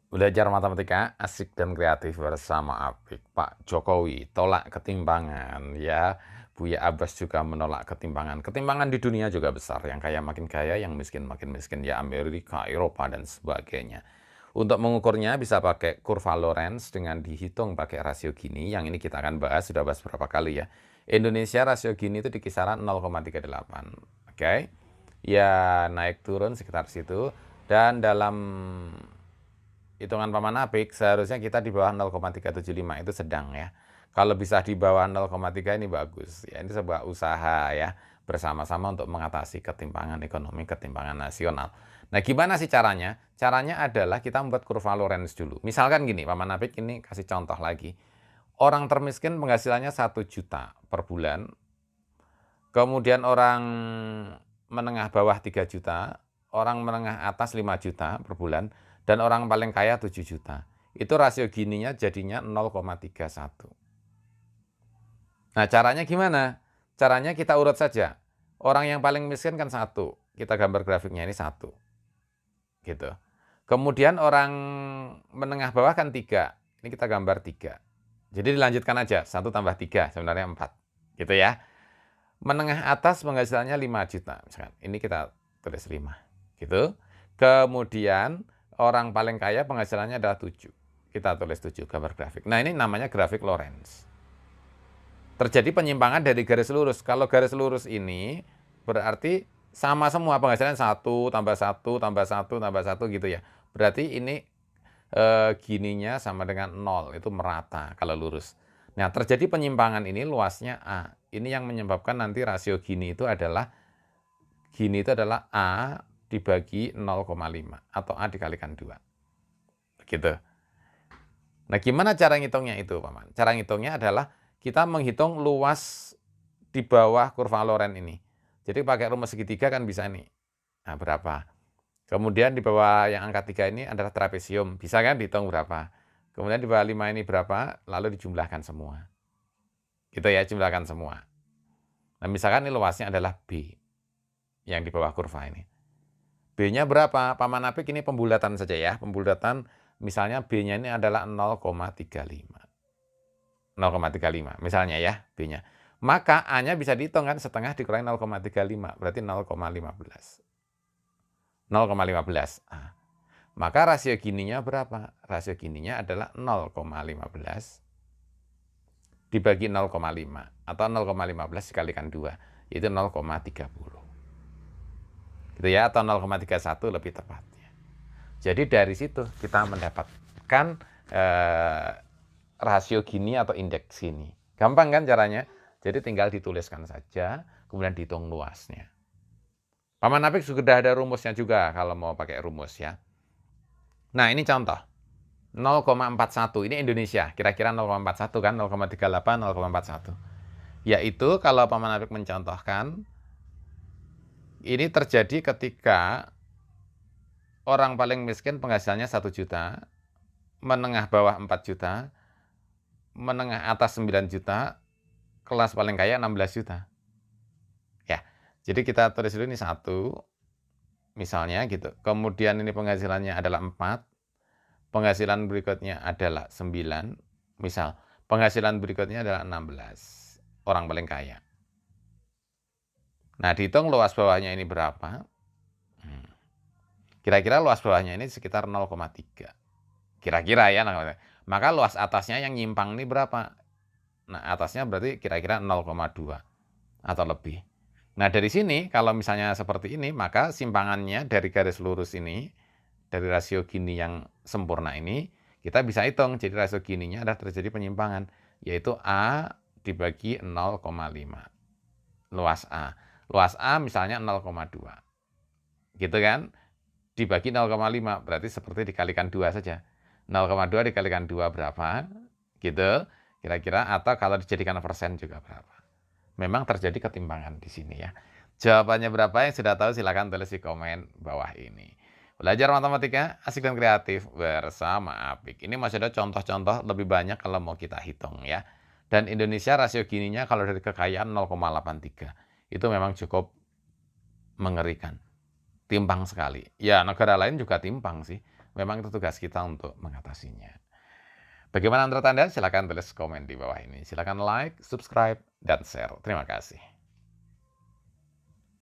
Belajar matematika asik dan kreatif bersama Apik. Pak Jokowi tolak ketimpangan ya. Buya Abbas juga menolak ketimpangan. Ketimpangan di dunia juga besar. Yang kaya makin kaya, yang miskin makin miskin. Ya Amerika, Eropa, dan sebagainya. Untuk mengukurnya bisa pakai kurva Lorenz dengan dihitung pakai rasio Gini. Yang ini kita akan bahas, sudah bahas berapa kali ya. Indonesia rasio Gini itu di kisaran 0,38. Oke. Ya naik turun sekitar situ. Dan dalam hitungan Paman Apik, seharusnya kita di bawah 0,375 itu sedang ya. Kalau bisa di bawah 0,3 ini bagus. Ya, ini sebuah usaha ya bersama-sama untuk mengatasi ketimpangan ekonomi, ketimpangan nasional. Nah, gimana sih caranya? Caranya adalah kita membuat kurva Lorenz dulu. Misalkan gini, Paman Apik ini kasih contoh lagi. Orang termiskin penghasilannya 1 juta per bulan. Kemudian orang menengah bawah 3 juta, orang menengah atas 5 juta per bulan, dan orang paling kaya 7 juta. Itu rasio Gininya jadinya 0,31. Nah, caranya gimana? Caranya kita urut saja. Orang yang paling miskin kan 1. Kita gambar grafiknya ini 1. Gitu. Kemudian orang menengah bawah kan 3. Ini kita gambar 3. Jadi dilanjutkan aja. 1 tambah 3 sebenarnya 4. Gitu ya. Menengah atas penghasilannya 5 juta. Misalkan. Ini kita tulis 5. Gitu. Kemudian orang paling kaya penghasilannya adalah 7. Kita tulis 7 gambar grafik. Nah, ini namanya grafik Lorenz. Terjadi penyimpangan dari garis lurus. Kalau garis lurus ini berarti sama semua penghasilan 1 tambah 1 tambah 1 tambah 1 gitu ya. Berarti ini gininya sama dengan 0. Itu merata kalau lurus. Nah, terjadi penyimpangan ini luasnya A. Ini yang menyebabkan nanti rasio Gini itu adalah A dibagi 0,5 atau A dikalikan 2. Begitu. Nah, gimana cara ngitungnya itu, Paman? Cara ngitungnya adalah kita menghitung luas di bawah kurva Lorenz ini. Jadi pakai rumus segitiga kan bisa nih. Nah, berapa? Kemudian di bawah yang angka 3 ini adalah trapesium. Bisa kan dihitung berapa? Kemudian di bawah 5 ini berapa? Lalu dijumlahkan semua. Gitu ya, jumlahkan semua. Nah, misalkan ini luasnya adalah B. Yang di bawah kurva ini. B-nya berapa? Paman Apik ini pembulatan saja ya. Pembulatan misalnya B-nya ini adalah 0,35. 0,35 misalnya ya B-nya. Maka A-nya bisa dihitung kan setengah dikurangi 0,35 berarti 0,15. 0,15 A. Maka rasio Gininya berapa? Rasio Gininya adalah 0,15 dibagi 0,5 atau 0,15 dikalikan 2 yaitu 0,30. Gitu ya, atau 0,31 lebih tepatnya. Jadi dari situ kita mendapatkan rasio Gini atau indeks Gini. Gampang kan caranya? Jadi tinggal dituliskan saja, kemudian dihitung luasnya. Paman Apik sudah ada rumusnya juga kalau mau pakai rumus ya. Nah, ini contoh. 0,41 ini Indonesia, kira-kira 0,41 kan, 0,38, 0,41. Yaitu kalau Paman Apik mencontohkan, ini terjadi ketika orang paling miskin penghasilannya 1 juta, menengah bawah 4 juta, menengah atas 9 juta, kelas paling kaya 16 juta. Ya, jadi kita tulis dulu ini 1, misalnya gitu. Kemudian ini penghasilannya adalah 4, penghasilan berikutnya adalah 9, misal. Penghasilan berikutnya adalah 16, orang paling kaya. Nah, dihitung luas bawahnya ini berapa? Kira-kira luas bawahnya ini sekitar 0,3. Kira-kira ya. Maka luas atasnya yang nyimpang ini berapa? Nah, atasnya berarti kira-kira 0,2 atau lebih. Nah, dari sini kalau misalnya seperti ini, maka simpangannya dari garis lurus ini, dari rasio Gini yang sempurna ini, kita bisa hitung. Jadi rasio Gininya adalah terjadi penyimpangan, yaitu A dibagi 0,5. Luas A. Luas A misalnya 0,2. Gitu kan? Dibagi 0,5, berarti seperti dikalikan 2 saja. 0,2 dikalikan 2 berapa? Gitu. Kira-kira, atau kalau dijadikan persen juga berapa? Memang terjadi ketimpangan di sini ya. Jawabannya berapa yang sudah tahu silakan tulis di komen bawah ini. Belajar matematika asik dan kreatif bersama Apik. Ini masih ada contoh-contoh lebih banyak kalau mau kita hitung ya. Dan Indonesia rasio Gininya kalau dari kekayaan 0,83. Itu memang cukup mengerikan. Timpang sekali. Ya, negara lain juga timpang sih. memang itu tugas kita untuk mengatasinya. Bagaimana menurut Anda? Silahkan tulis komen di bawah ini. Silahkan like, subscribe, dan share. Terima kasih.